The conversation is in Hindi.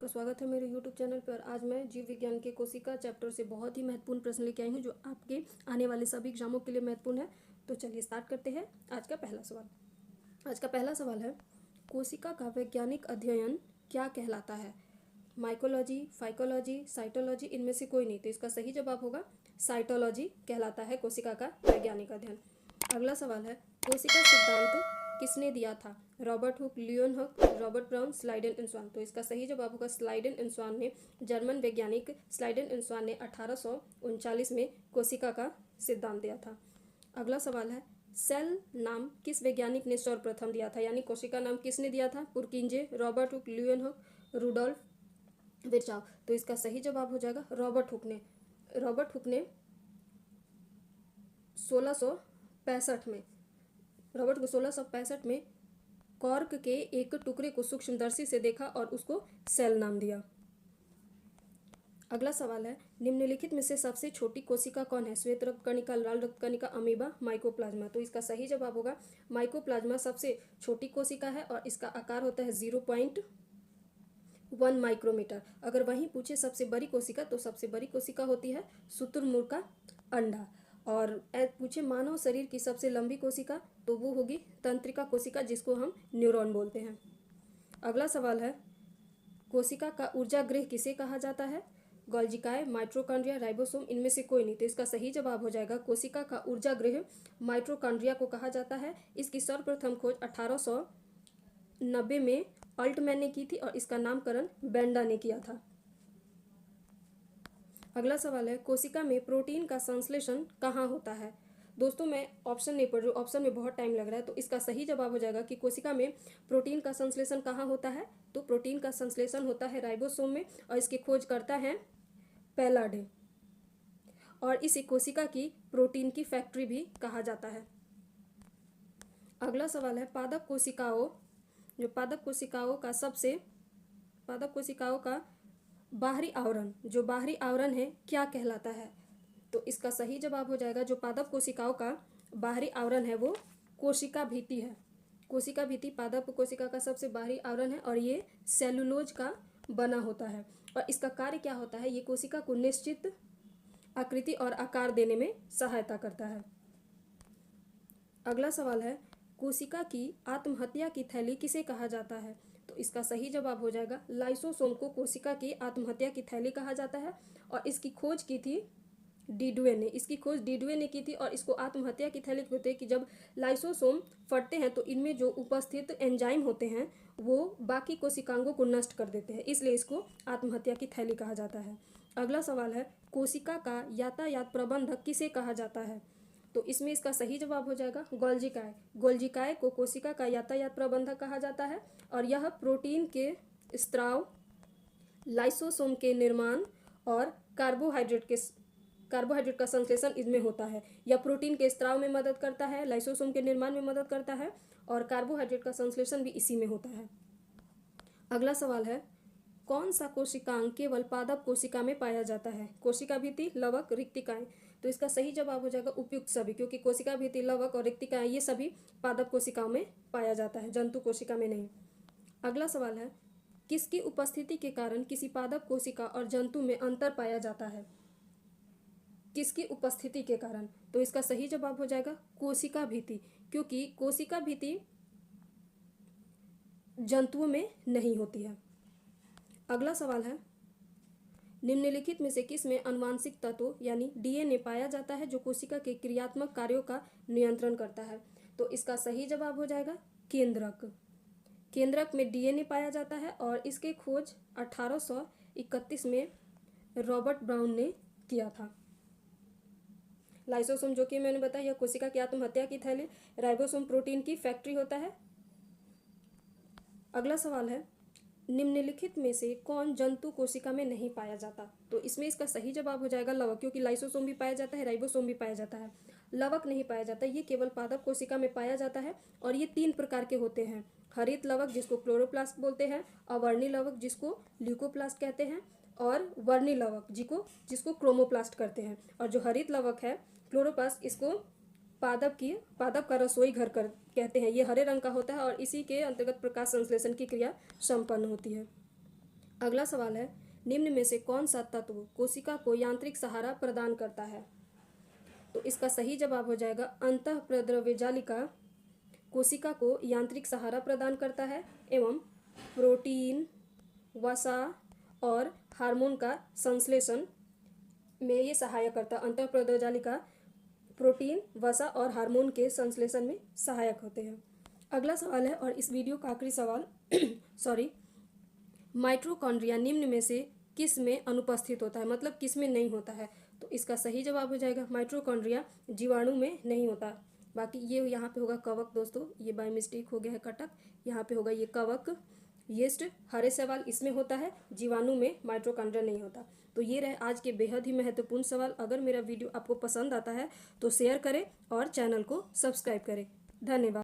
का स्वागत है मेरे YouTube चैनल पर। आज मैं जीव विज्ञान के कोशिका चैप्टर से बहुत ही महत्वपूर्ण प्रश्न लेके आई हूँ जो आपके आने वाले सभी एग्जामों के लिए महत्वपूर्ण है। तो चलिए स्टार्ट करते हैं। आज का पहला सवाल है, कोशिका का वैज्ञानिक अध्ययन क्या कहलाता है? माइकोलॉजी, फाइकोलॉजी, साइटोलॉजी, इनमें से कोई नहीं। तो इसका सही जवाब होगा साइटोलॉजी कहलाता है कोशिका का वैज्ञानिक अध्ययन। अगला सवाल है, कोशिका सिद्धांत किसने दिया था? Robert Hooke, Leeuwenhoek, Robert Brown, Schleiden and Schwann. तो इसका सही जवाब होगा स्लाइडेन इंस्वान ने। जर्मन वैज्ञानिक स्लाइडेन इंस्वान ने 1839 में कोशिका का सिद्धांत दिया था। अगला सवाल है, सेल नाम किस वैज्ञानिक ने सर्वप्रथम दिया था? यानी कोशिका नाम किसने दिया था? Purkinje, Robert Hooke, Leeuwenhoek, Rudolf Virchow. तो इसका सही जवाब हो जाएगा रॉबर्ट हुक ने। रॉबर्ट हुक ने 1665 में रॉबर्ट को 1665 में कॉर्क के एक टुकड़े को सूक्ष्मदर्शी से देखा और उसको सेल नाम दिया। अगला सवाल है, निम्नलिखित में से सबसे छोटी कोशिका कौन है? श्वेत रक्त कणिका, लाल रक्त कणिका, अमीबा, माइकोप्लाज्मा। तो इसका सही जवाब होगा माइकोप्लाज्मा सबसे छोटी कोशिका है और इसका आकार होता है 0.1 माइक्रोमीटर। अगर वहीं पूछे सबसे बड़ी कोशिका, तो सबसे बड़ी कोशिका होती है शुतुरमुर्ग का अंडा। और पूछे मानव शरीर की सबसे लंबी कोशिका, तो वो होगी तंत्रिका कोशिका, जिसको हम न्यूरॉन बोलते हैं। अगला सवाल है, कोशिका का ऊर्जा गृह किसे कहा जाता है? गोल्जिकाय, माइटोकॉन्ड्रिया, राइबोसोम, इनमें से कोई नहीं। तो इसका सही जवाब हो जाएगा कोशिका का ऊर्जा गृह माइटोकॉन्ड्रिया को कहा जाता है। इसकी सर्वप्रथम खोज 1890 में अल्टमैन ने की थी और इसका नामकरण बेंडा ने किया था। अगला सवाल है, कोशिका में प्रोटीन का संश्लेषण कहाँ होता है? दोस्तों मैं ऑप्शन नहीं पढ़ रही हूँ, ऑप्शन में बहुत टाइम लग रहा है। तो इसका सही जवाब हो जाएगा कि कोशिका में प्रोटीन का संश्लेषण कहाँ होता है? तो प्रोटीन का संश्लेषण होता है राइबोसोम में और इसकी खोज करता है पैलाडे। और इसे कोशिका की प्रोटीन की फैक्ट्री भी कहा जाता है। अगला सवाल है, पादप कोशिकाओं का बाहरी आवरण है क्या कहलाता है? तो इसका सही जवाब हो जाएगा जो पादप कोशिकाओं का बाहरी आवरण है वो कोशिका भित्ति है। कोशिका भित्ति पादप कोशिका का सबसे बाहरी आवरण है और ये सेलुलोज का बना होता है। और इसका कार्य क्या होता है? ये कोशिका को निश्चित आकृति और आकार देने में सहायता करता है। अगला सवाल है, कोशिका की आत्महत्या की थैली किसे कहा जाता है? तो इसका सही जवाब हो जाएगा लाइसोसोम को कोशिका की आत्महत्या की थैली कहा जाता है। और इसकी खोज की थी डीडुए ने की थी। और इसको आत्महत्या की थैली कहते हैं कि जब लाइसोसोम फटते हैं तो इनमें जो उपस्थित एंजाइम होते हैं वो बाकी कोशिकांगों को नष्ट कर देते हैं, इसलिए इसको आत्महत्या की थैली कहा जाता है। अगला सवाल है, कोशिका का यातायात प्रबंधक किसे कहा जाता है? तो इसमें इसका सही जवाब हो जाएगा गोल्जिकाय को कोशिका का यातायात प्रबंधक कहा जाता है। और यह प्रोटीन के स्त्राव, लाइसोसोम के निर्माण और कार्बोहाइड्रेट का संश्लेषण इसमें होता है। यह प्रोटीन के स्त्राव में मदद करता है, लाइसोसोम के निर्माण में मदद करता है और कार्बोहाइड्रेट का संश्लेषण भी इसी में होता है। अगला सवाल है, कौन सा कोशिकांग केवल पादप कोशिका में पाया जाता है? कोशिका भित्ति, लवक, रिक्तिकाएं। तो इसका सही जवाब हो जाएगा उपयुक्त सभी, क्योंकि कोशिका भित्ति, लवक और रिक्तिकाएं ये सभी पादप कोशिकाओं में पाया जाता है, जंतु कोशिका में नहीं। अगला सवाल है, किसकी उपस्थिति के कारण किसी पादप कोशिका और जंतु में अंतर पाया जाता है? किसकी उपस्थिति के कारण? तो इसका सही जवाब हो जाएगा कोशिका भित्ति, क्योंकि कोशिका भित्ति जंतुओं में नहीं होती है। अगला सवाल है, निम्नलिखित में से किस में आनुवांशिक तत्व यानी डीएनए पाया जाता है जो कोशिका के क्रियात्मक कार्यों का नियंत्रण करता है? तो इसका सही जवाब हो जाएगा केंद्रक में डीएनए पाया जाता है और इसके खोज 1831 में रॉबर्ट ब्राउन ने किया था। लाइसोसोम जो कि मैंने बताया यह कोशिका की आत्महत्या की थैली, राइबोसोम प्रोटीन की फैक्ट्री होता है। अगला सवाल है, निम्नलिखित में से कौन जंतु कोशिका में नहीं पाया जाता? तो इसमें इसका सही जवाब हो जाएगा लवक, क्योंकि लाइसोसोम भी पाया जाता है, राइबोसोम भी पाया जाता है, लवक नहीं पाया जाता। ये केवल पादप कोशिका में पाया जाता है और ये 3 प्रकार के होते हैं। हरित लवक जिसको क्लोरोप्लास्ट बोलते हैं, अवर्णी लवक जिसको ल्यूकोप्लास्ट कहते हैं और वर्णी लवक जिसको क्रोमोप्लास्ट कहते हैं। और जो हरित लवक है क्लोरोप्लास्ट, इसको पादप का रसोई घर कहते हैं। ये हरे रंग का होता है और इसी के अंतर्गत प्रकाश संश्लेषण की क्रिया संपन्न होती है। अगला सवाल है, निम्न में से कौन सा तत्व कोशिका को यांत्रिक सहारा प्रदान करता है? तो इसका सही जवाब हो जाएगा अंतःप्रद्रव्य जालिका कोशिका को यांत्रिक सहारा प्रदान करता है एवं प्रोटीन, वसा और हार्मोन का संश्लेषण में ये सहायक करता है। अंतःप्रद्रव्य जालिका प्रोटीन, वसा और हार्मोन के संश्लेषण में सहायक होते हैं। अगला सवाल है और इस वीडियो का आखिरी सवाल सॉरी, माइटोकॉन्ड्रिया निम्न में से किस में अनुपस्थित होता है, मतलब किस में नहीं होता है? तो इसका सही जवाब हो जाएगा माइटोकॉन्ड्रिया जीवाणु में नहीं होता। बाकी ये यहाँ पे होगा कवक दोस्तों, ये बाय मिस्टेक हो गया है कटक, यहाँ पे होगा ये कवक, यीस्ट, हरे सवाल इसमें होता है, जीवाणु में माइटोकॉन्ड्रिया नहीं होता। तो ये रहे आज के बेहद ही महत्वपूर्ण सवाल। अगर मेरा वीडियो आपको पसंद आता है तो शेयर करें और चैनल को सब्सक्राइब करें। धन्यवाद।